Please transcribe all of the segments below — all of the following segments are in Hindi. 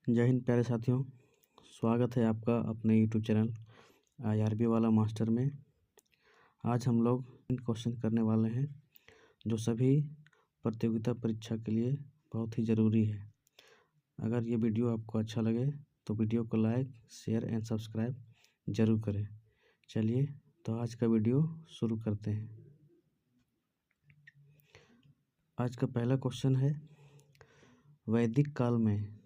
जय हिंद प्यारे साथियों, स्वागत है आपका अपने यूट्यूब चैनल IRB वाला मास्टर में। आज हम लोग क्वेश्चन करने वाले हैं जो सभी प्रतियोगिता परीक्षा के लिए बहुत ही ज़रूरी है। अगर ये वीडियो आपको अच्छा लगे तो वीडियो को लाइक, शेयर एंड सब्सक्राइब ज़रूर करें। चलिए तो आज का वीडियो शुरू करते हैं। आज का पहला क्वेश्चन है, वैदिक काल में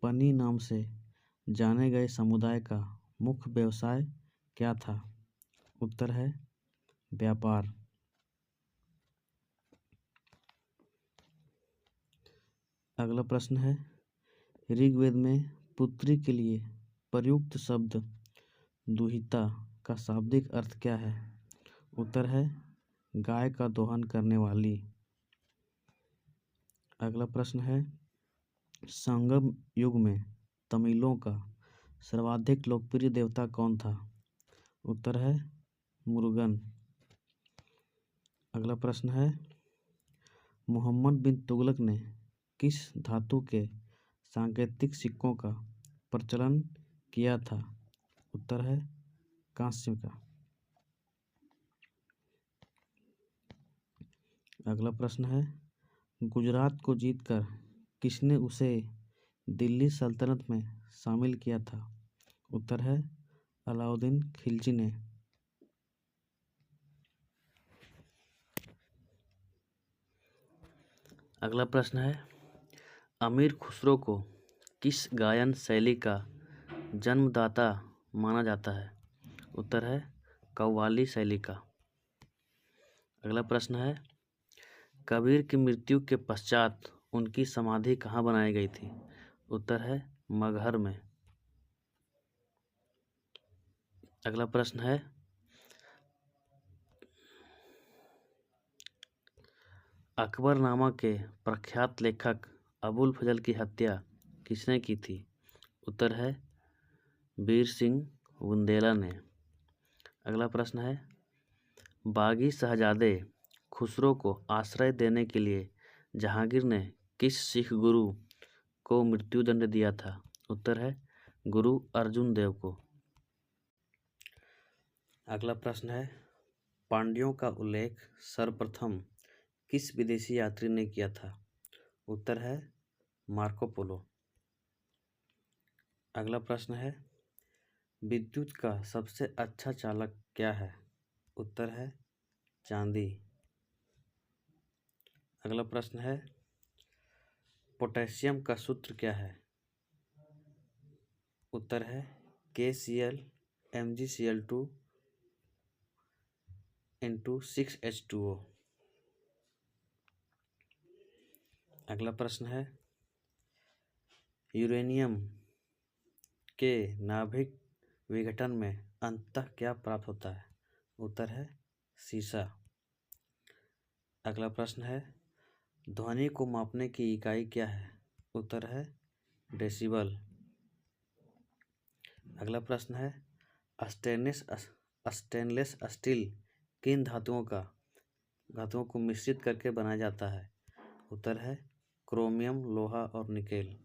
पनी नाम से जाने गए समुदाय का मुख्य व्यवसाय क्या था? उत्तर है व्यापार। अगला प्रश्न है, ऋग्वेद में पुत्री के लिए प्रयुक्त शब्द दुहिता का शाब्दिक अर्थ क्या है? उत्तर है गाय का दोहन करने वाली। अगला प्रश्न है, संगम युग में तमिलों का सर्वाधिक लोकप्रिय देवता कौन था? उत्तर है मुरुगन। अगला प्रश्न है, मोहम्मद बिन तुगलक ने किस धातु के सांकेतिक सिक्कों का प्रचलन किया था? उत्तर है कांस्य का। अगला प्रश्न है, गुजरात को जीतकर किसने उसे दिल्ली सल्तनत में शामिल किया था? उत्तर है अलाउद्दीन खिलजी ने। अगला प्रश्न है, अमीर खुसरो को किस गायन शैली का जन्मदाता माना जाता है? उत्तर है कव्वाली शैली का। अगला प्रश्न है, कबीर की मृत्यु के पश्चात उनकी समाधि कहाँ बनाई गई थी? उत्तर है मगहर में। अगला प्रश्न है, अकबरनामा के प्रख्यात लेखक अबुल फजल की हत्या किसने की थी? उत्तर है वीर सिंह बुंदेला ने। अगला प्रश्न है, बागी शहजादे खुसरो को आश्रय देने के लिए जहांगीर ने किस सिख गुरु को मृत्युदंड दिया था? उत्तर है गुरु अर्जुन देव को। अगला प्रश्न है, पांड्यों का उल्लेख सर्वप्रथम किस विदेशी यात्री ने किया था? उत्तर है मार्को पोलो। अगला प्रश्न है, विद्युत का सबसे अच्छा चालक क्या है? उत्तर है चांदी। अगला प्रश्न है, पोटेशियम का सूत्र क्या है? उत्तर है KCl MgCl2 × 6H2O। अगला प्रश्न है, यूरेनियम के नाभिक विघटन में अंततः क्या प्राप्त होता है? उत्तर है सीसा। अगला प्रश्न है, ध्वनि को मापने की इकाई क्या है? उत्तर है डेसिबल। अगला प्रश्न है, स्टेनलेस स्टील किन धातुओं को मिश्रित करके बनाया जाता है? उत्तर है क्रोमियम, लोहा और निकेल।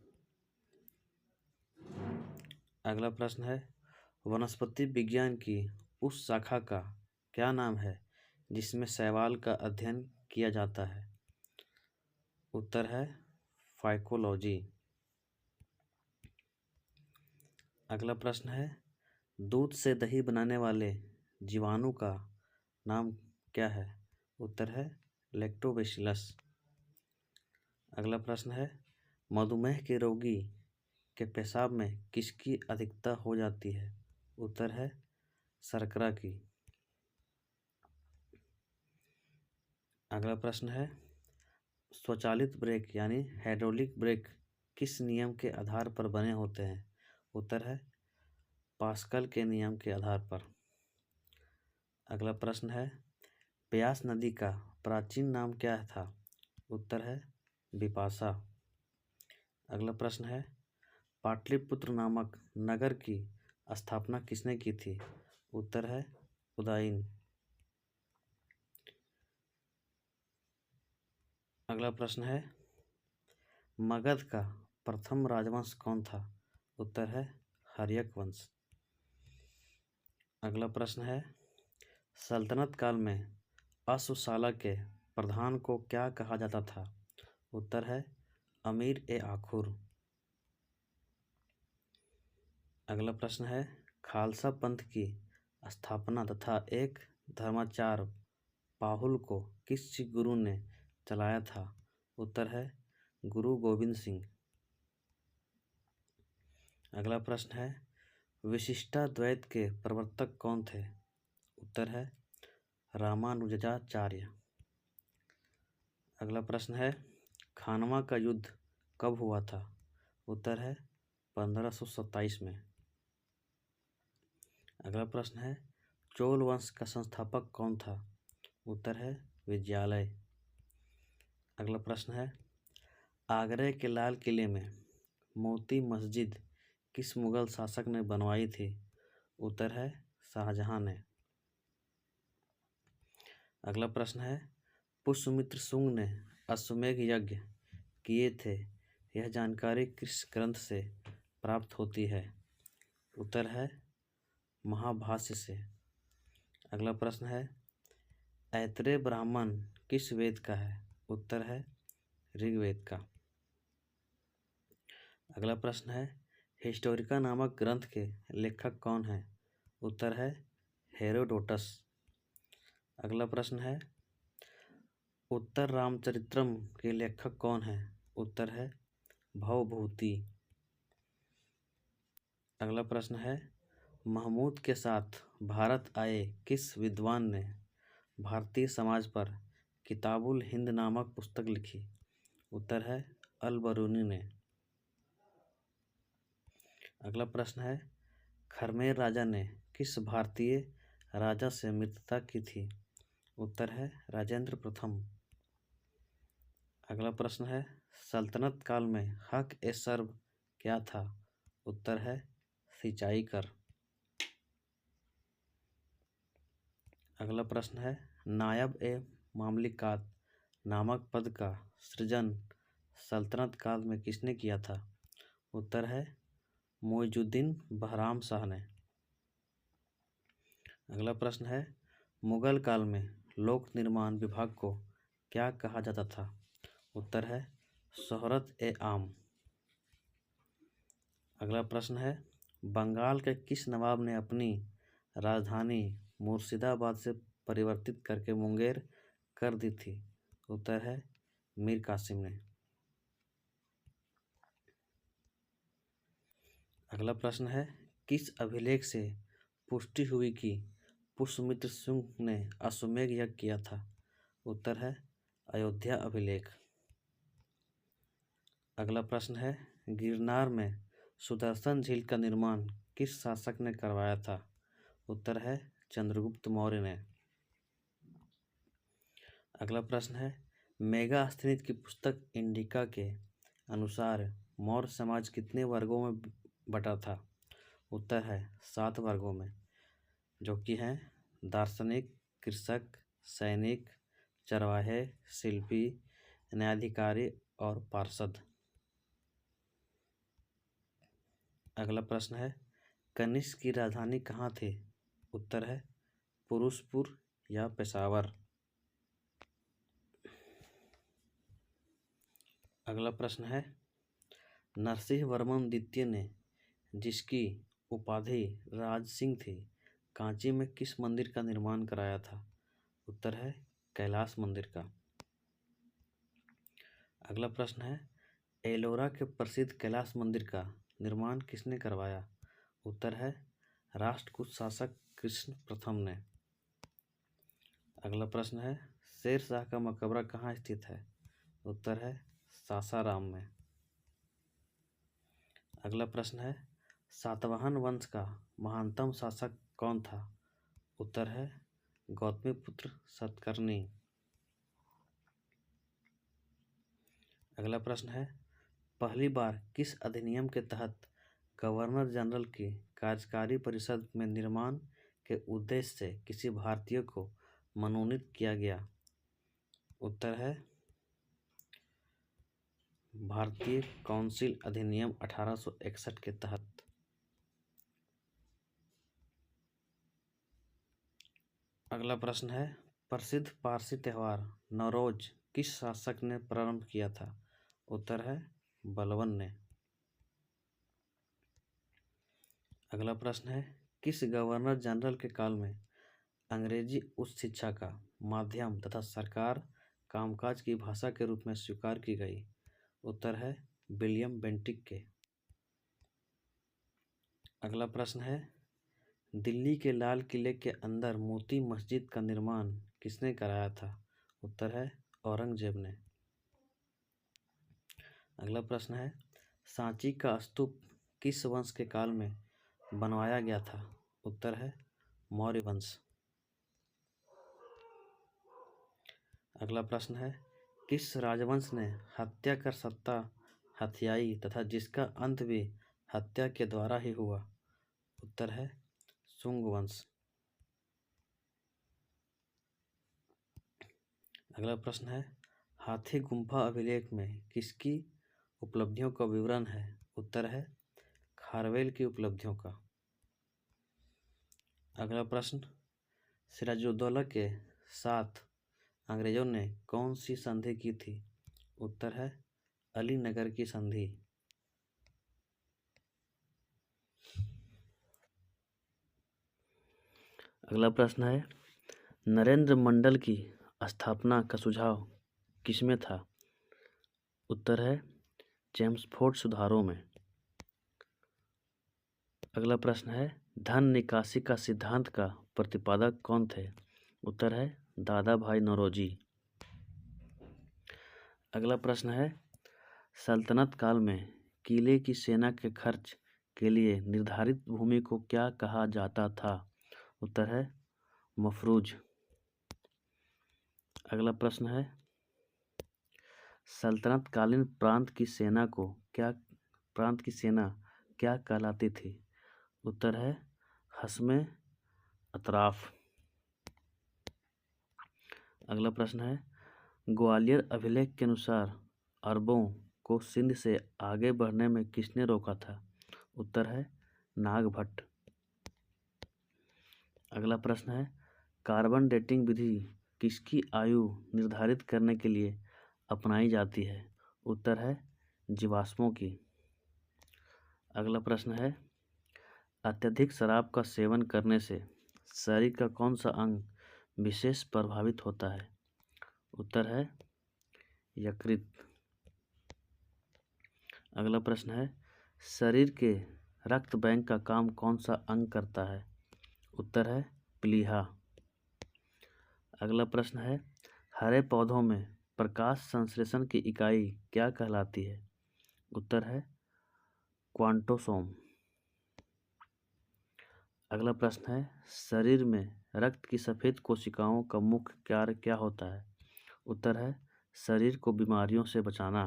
अगला प्रश्न है, वनस्पति विज्ञान की उस शाखा का क्या नाम है जिसमें शैवाल का अध्ययन किया जाता है? उत्तर है फाइकोलॉजी। अगला प्रश्न है, दूध से दही बनाने वाले जीवाणु का नाम क्या है? उत्तर है लैक्टोबैसिलस। अगला प्रश्न है, मधुमेह के रोगी के पेशाब में किसकी अधिकता हो जाती है? उत्तर है शर्करा की। अगला प्रश्न है, स्वचालित ब्रेक यानी हाइड्रोलिक ब्रेक किस नियम के आधार पर बने होते हैं? उत्तर है पास्कल के नियम के आधार पर। अगला प्रश्न है, ब्यास नदी का प्राचीन नाम क्या था? उत्तर है बिपाशा। अगला प्रश्न है, पाटलिपुत्र नामक नगर की स्थापना किसने की थी? उत्तर है उदयन। अगला प्रश्न है, मगध का प्रथम राजवंश कौन था? उत्तर है हर्यक वंश। अगला प्रश्न है, सल्तनत काल में अश्वशाला के प्रधान को क्या कहा जाता था? उत्तर है अमीर-ए-आखुर। अगला प्रश्न है, खालसा पंथ की स्थापना तथा एक धर्माचार्य पाहुल को किस सिख गुरु ने चलाया था? उत्तर है गुरु गोविंद सिंह। अगला प्रश्न है, विशिष्टाद्वैत के प्रवर्तक कौन थे? उत्तर है रामानुजाचार्य। अगला प्रश्न है, खानवा का युद्ध कब हुआ था? उत्तर है 1527 में। अगला प्रश्न है, चोल वंश का संस्थापक कौन था? उत्तर है विजयालय। अगला प्रश्न है, आगरा के लाल किले में मोती मस्जिद किस मुगल शासक ने बनवाई थी? उत्तर है शाहजहां ने। अगला प्रश्न है, पुष्यमित्र शुंग ने अश्वमेध यज्ञ किए थे, यह जानकारी किस ग्रंथ से प्राप्त होती है? उत्तर है महाभाष्य से। अगला प्रश्न है, ऐत्रेय ब्राह्मण किस वेद का है? उत्तर है ऋग्वेद का। अगला प्रश्न है, हिस्टोरिका नामक ग्रंथ के लेखक कौन है? उत्तर है हेरोडोटस। अगला प्रश्न है, उत्तर रामचरित्रम के लेखक कौन है? उत्तर है भवभूति। अगला प्रश्न है, महमूद के साथ भारत आए किस विद्वान ने भारतीय समाज पर किताबुल हिंद नामक पुस्तक लिखी? उत्तर है अल बरूनी ने। अगला प्रश्न है, खरमेर राजा ने किस भारतीय राजा से मित्रता की थी? उत्तर है राजेंद्र प्रथम। अगला प्रश्न है, सल्तनत काल में हक ए सर्व क्या था? उत्तर है सिंचाई कर। अगला प्रश्न है, नायब ए मामलिकात नामक पद का सृजन सल्तनत काल में किसने किया था? उत्तर है मुइजुद्दीन बहराम शाह ने। अगला प्रश्न है, मुगल काल में लोक निर्माण विभाग को क्या कहा जाता था? उत्तर है शोहरत ए आम। अगला प्रश्न है, बंगाल के किस नवाब ने अपनी राजधानी मुर्शिदाबाद से परिवर्तित करके मुंगेर कर दी थी? उत्तर है मीर कासिम ने। अगला प्रश्न है, किस अभिलेख से पुष्टि हुई कि पुष्यमित्र शुंग ने अश्वमेध यज्ञ किया था? उत्तर है अयोध्या अभिलेख। अगला प्रश्न है, गिरनार में सुदर्शन झील का निर्माण किस शासक ने करवाया था? उत्तर है चंद्रगुप्त मौर्य ने। अगला प्रश्न है, मेगास्थनीज की पुस्तक इंडिका के अनुसार मौर्य समाज कितने वर्गों में बटा था? उत्तर है 7 वर्गों में, जो कि हैं दार्शनिक, कृषक, सैनिक, चरवाहे, शिल्पी, न्यायाधिकारी और पार्षद। अगला प्रश्न है, कनिष्क की राजधानी कहाँ थी? उत्तर है पुरुषपुर या पेशावर। अगला प्रश्न है, नरसिंह वर्मन द्वितीय ने जिसकी उपाधि राज सिंह थी, कांची में किस मंदिर का निर्माण कराया था? उत्तर है कैलाश मंदिर का। अगला प्रश्न है, एलोरा के प्रसिद्ध कैलाश मंदिर का निर्माण किसने करवाया? उत्तर है राष्ट्रकूट शासक कृष्ण प्रथम ने। अगला प्रश्न है, शेर शाह का मकबरा कहाँ स्थित है? उत्तर है सासाराम में। अगला प्रश्न है, सातवाहन वंश का महानतम शासक कौन था? उत्तर है गौतमीपुत्र सतकर्णी। अगला प्रश्न है, पहली बार किस अधिनियम के तहत गवर्नर जनरल की कार्यकारी परिषद में निर्माण के उद्देश्य से किसी भारतीय को मनोनीत किया गया? उत्तर है भारतीय काउंसिल अधिनियम 1861 के तहत। अगला प्रश्न है, प्रसिद्ध पारसी त्योहार नौरोज किस शासक ने प्रारंभ किया था? उत्तर है बलबन ने। अगला प्रश्न है, किस गवर्नर जनरल के काल में अंग्रेजी उच्च शिक्षा का माध्यम तथा सरकार कामकाज की भाषा के रूप में स्वीकार की गई? उत्तर है विलियम बेंटिक के। अगला प्रश्न है, दिल्ली के लाल किले के अंदर मोती मस्जिद का निर्माण किसने कराया था? उत्तर है औरंगजेब ने। अगला प्रश्न है, सांची का स्तूप किस वंश के काल में बनवाया गया था? उत्तर है मौर्य वंश। अगला प्रश्न है, किस राजवंश ने हत्या कर सत्ता हथियाई तथा जिसका अंत भी हत्या के द्वारा ही हुआ? उत्तर है शुंग वंश। अगला प्रश्न है, हाथी गुम्फा अभिलेख में किसकी उपलब्धियों का विवरण है? उत्तर है खारवेल की उपलब्धियों का। अगला प्रश्न, सिराजुद्दौला के साथ अंग्रेजों ने कौन सी संधि की थी? उत्तर है अलीनगर की संधि। अगला प्रश्न है, नरेंद्र मंडल की स्थापना का सुझाव किसमें था? उत्तर है चेम्सफोर्ड सुधारों में। अगला प्रश्न है, धन निकासी का सिद्धांत का प्रतिपादक कौन थे? उत्तर है दादा भाई नौरोजी। अगला प्रश्न है, सल्तनत काल में किले की सेना के खर्च के लिए निर्धारित भूमि को क्या कहा जाता था? उत्तर है मफरूज। अगला प्रश्न है, सल्तनत कालीन प्रांत की सेना क्या कहलाती थी? उत्तर है हस्मे अतराफ। अगला प्रश्न है, ग्वालियर अभिलेख के अनुसार अरबों को सिंध से आगे बढ़ने में किसने रोका था? उत्तर है नागभट्ट। अगला प्रश्न है, कार्बन डेटिंग विधि किसकी आयु निर्धारित करने के लिए अपनाई जाती है? उत्तर है जीवाश्मों की। अगला प्रश्न है, अत्यधिक शराब का सेवन करने से शरीर का कौन सा अंग विशेष प्रभावित होता है? उत्तर है यकृत। अगला प्रश्न है, शरीर के रक्त बैंक का काम कौन सा अंग करता है? उत्तर है प्लीहा। अगला प्रश्न है, हरे पौधों में प्रकाश संश्लेषण की इकाई क्या कहलाती है? उत्तर है क्वांटोसोम। अगला प्रश्न है, शरीर में रक्त की सफेद कोशिकाओं का मुख्य कार्य क्या होता है? उत्तर है शरीर को बीमारियों से बचाना।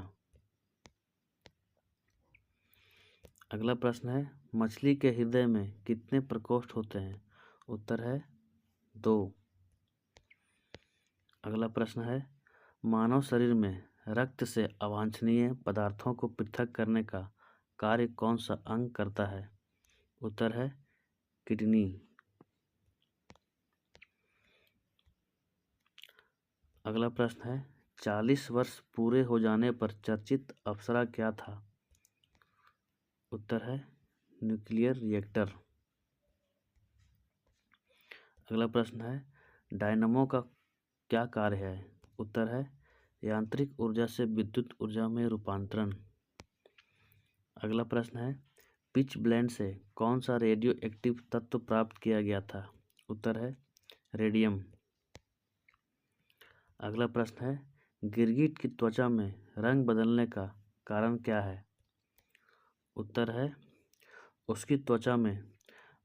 अगला प्रश्न है, मछली के हृदय में कितने प्रकोष्ठ होते हैं? उत्तर है 2। अगला प्रश्न है, मानव शरीर में रक्त से अवांछनीय पदार्थों को पृथक करने का कार्य कौन सा अंग करता है? उत्तर है किडनी। अगला प्रश्न है, 40 वर्ष पूरे हो जाने पर चर्चित अप्सरा क्या था? उत्तर है न्यूक्लियर रिएक्टर। अगला प्रश्न है, डायनमो का क्या कार्य है? उत्तर है यांत्रिक ऊर्जा से विद्युत ऊर्जा में रूपांतरण। अगला प्रश्न है, पिच ब्लेंड से कौन सा रेडियो एक्टिव तत्व प्राप्त किया गया था? उत्तर है रेडियम। अगला प्रश्न है, गिरगिट की त्वचा में रंग बदलने का कारण क्या है? उत्तर है उसकी त्वचा में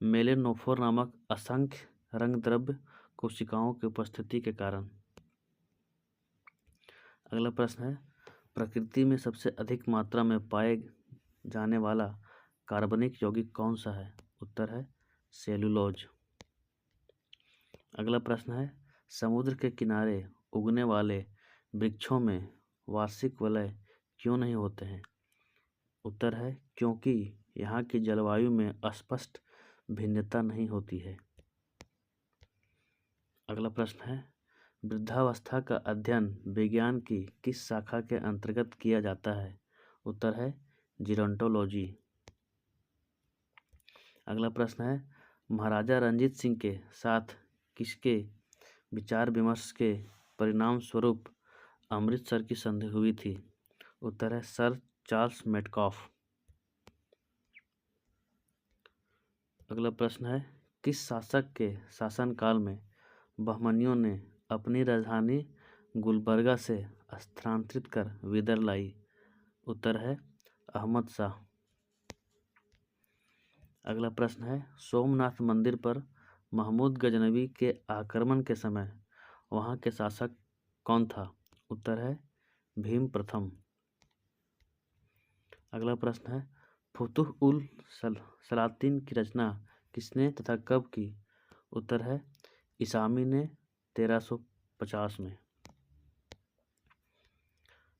मेलेनोफोर नामक असंख्य रंगद्रव्य कोशिकाओं की उपस्थिति के कारण। अगला प्रश्न है, प्रकृति में सबसे अधिक मात्रा में पाए जाने वाला कार्बनिक यौगिक कौन सा है? उत्तर है सेलुलोज। अगला प्रश्न है, समुद्र के किनारे उगने वाले वृक्षों में वार्षिक वलय क्यों नहीं होते हैं? उत्तर है क्योंकि यहाँ की जलवायु में स्पष्ट भिन्नता नहीं होती है। अगला प्रश्न है, वृद्धावस्था का अध्ययन विज्ञान की किस शाखा के अंतर्गत किया जाता है? उत्तर है जीरोंटोलॉजी। अगला प्रश्न है, महाराजा रंजीत सिंह के साथ किसके विचार विमर्श के परिणाम स्वरूप अमृतसर की संधि हुई थी? उत्तर है सर चार्ल्स मेटकॉफ। अगला प्रश्न है, किस शासक के शासनकाल में बहमनियों ने अपनी राजधानी गुलबर्गा से स्थानांतरित कर विदर लाई? उत्तर है अहमद शाह। अगला प्रश्न है, सोमनाथ मंदिर पर महमूद गजनवी के आक्रमण के समय वहाँ के शासक कौन था? उत्तर है भीम प्रथम। अगला प्रश्न है, फुतुह उल सलातीन की रचना किसने तथा कब की? उत्तर है इसामी ने 1350 में।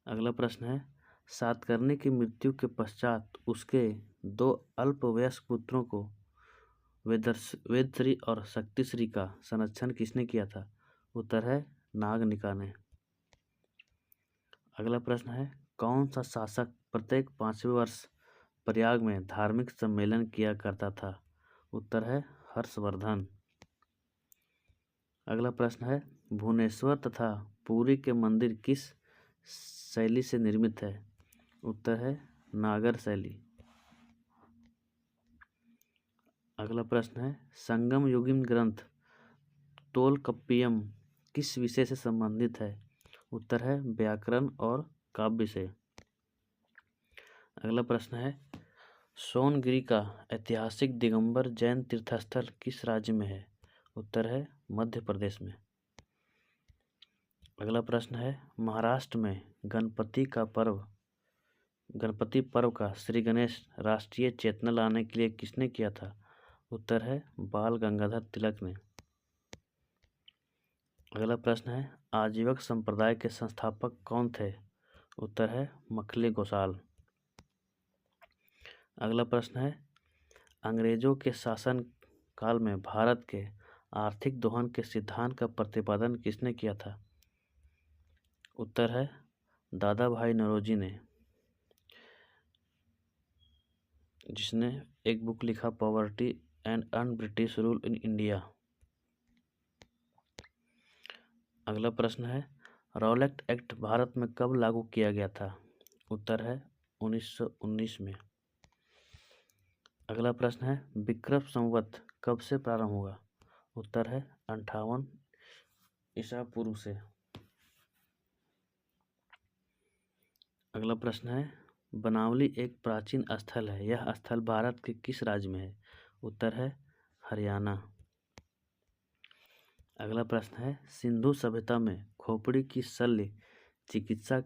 अगला प्रश्न है, सातकर्णी की मृत्यु के पश्चात उसके 2 अल्पवयस्क पुत्रों को वेदश्री और शक्तिश्री का संरक्षण किसने किया था? उत्तर है नागनिका ने। अगला प्रश्न है, कौन सा शासक प्रत्येक 5वें वर्ष प्रयाग में धार्मिक सम्मेलन किया करता था? उत्तर है हर्षवर्धन। अगला प्रश्न है, भुवनेश्वर तथा पुरी के मंदिर किस शैली से निर्मित है? उत्तर है नागर शैली। अगला प्रश्न है, संगम युगिम ग्रंथ तोलकप्पियम किस विषय से संबंधित है? उत्तर है व्याकरण और काव्य से। अगला प्रश्न है, सोनगिरी का ऐतिहासिक दिगंबर जैन तीर्थस्थल किस राज्य में है? उत्तर है मध्य प्रदेश में। अगला प्रश्न है, महाराष्ट्र में गणपति पर्व का श्री गणेश राष्ट्रीय चेतना लाने के लिए किसने किया था? उत्तर है बाल गंगाधर तिलक ने। अगला प्रश्न है, आजीवक संप्रदाय के संस्थापक कौन थे? उत्तर है मखले गोसाल। अगला प्रश्न है, अंग्रेजों के शासन काल में भारत के आर्थिक दोहन के सिद्धांत का प्रतिपादन किसने किया था? उत्तर है दादा भाई नौरोजी ने, जिसने एक बुक लिखा poverty and un British rule in India. अगला प्रश्न है, रॉलेट एक्ट भारत में कब लागू किया गया था? उत्तर है 1919 में। अगला प्रश्न है, विक्रम संवत कब से प्रारंभ हुआ? उत्तर है 58 ईसा पूर्व से। अगला प्रश्न है, बनावली एक प्राचीन स्थल है, यह स्थल भारत के किस राज्य में है? उत्तर है हरियाणा। अगला प्रश्न है, सिंधु सभ्यता में खोपड़ी की शल्य चिकित्सा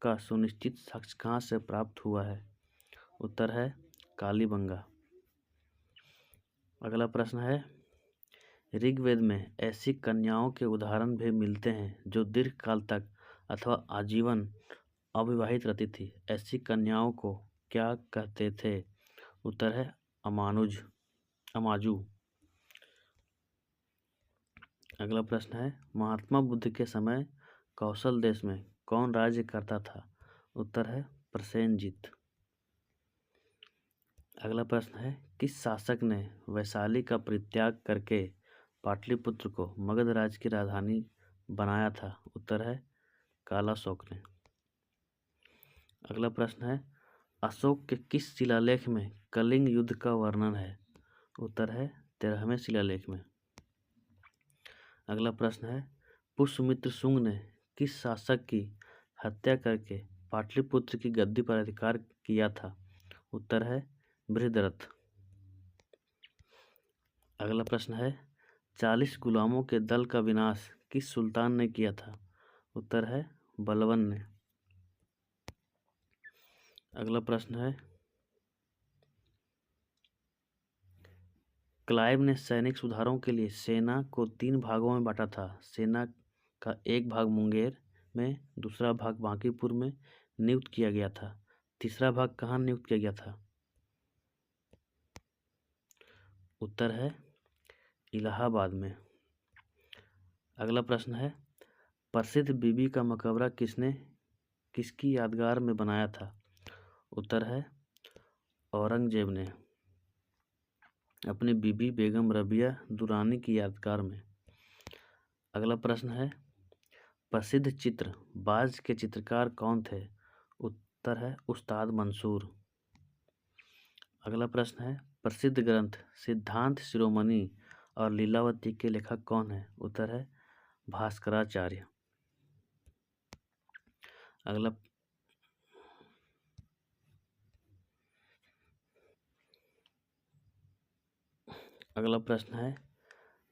का सुनिश्चित साक्ष्य कहाँ से प्राप्त हुआ है? उत्तर है कालीबंगा। अगला प्रश्न है, ऋग्वेद में ऐसी कन्याओं के उदाहरण भी मिलते हैं जो दीर्घकाल तक अथवा आजीवन अविवाहित रहती थी। ऐसी कन्याओं को क्या कहते थे? उत्तर है अमाजू। अगला प्रश्न है, महात्मा बुद्ध के समय कौशल देश में कौन राज्य करता था? उत्तर है प्रसेनजीत। अगला प्रश्न है, किस शासक ने वैशाली का परित्याग करके पाटलिपुत्र को मगध राज्य की राजधानी बनाया था? उत्तर है कालाशोक ने। अगला प्रश्न है, अशोक के किस शिलालेख में कलिंग युद्ध का वर्णन है? उत्तर है 13वें शिलालेख में। अगला प्रश्न है, पुष्यमित्र शुंग ने किस शासक की हत्या करके पाटलिपुत्र की गद्दी पर अधिकार किया था? उत्तर है बृहद्रथ। अगला प्रश्न है, 40 गुलामों के दल का विनाश किस सुल्तान ने किया था? उत्तर है बलबन ने। अगला प्रश्न है, क्लाइव ने सैनिक सुधारों के लिए सेना को 3 भागों में बांटा था। सेना का एक भाग मुंगेर में, दूसरा भाग बांकीपुर में, नियुक्त किया गया था? तीसरा भाग कहाँ नियुक्त किया गया था? उत्तर है इलाहाबाद में। अगला प्रश्न है, प्रसिद्ध बीबी का मकबरा किसकी यादगार में बनाया था? उत्तर है औरंगजेब ने अपनी बीबी बेगम रबिया दुरानी की यादगार में। अगला प्रश्न है, प्रसिद्ध चित्र बाज के चित्रकार कौन थे? उत्तर है उस्ताद मंसूर। अगला प्रश्न है, प्रसिद्ध ग्रंथ सिद्धांत शिरोमणि और लीलावती के लेखक कौन है? उत्तर है भास्कराचार्य। अगला प्रश्न है,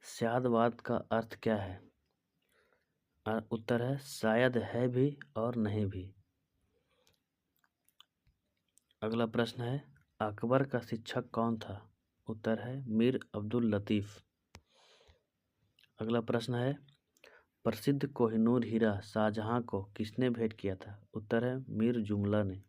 स्यादवाद का अर्थ क्या है? उत्तर है शायद है भी और नहीं भी। अगला प्रश्न है, अकबर का शिक्षक कौन था? उत्तर है मीर अब्दुल लतीफ। अगला प्रश्न है, प्रसिद्ध कोहिनूर हीरा शाहजहां को किसने भेंट किया था? उत्तर है मीर जुमला ने।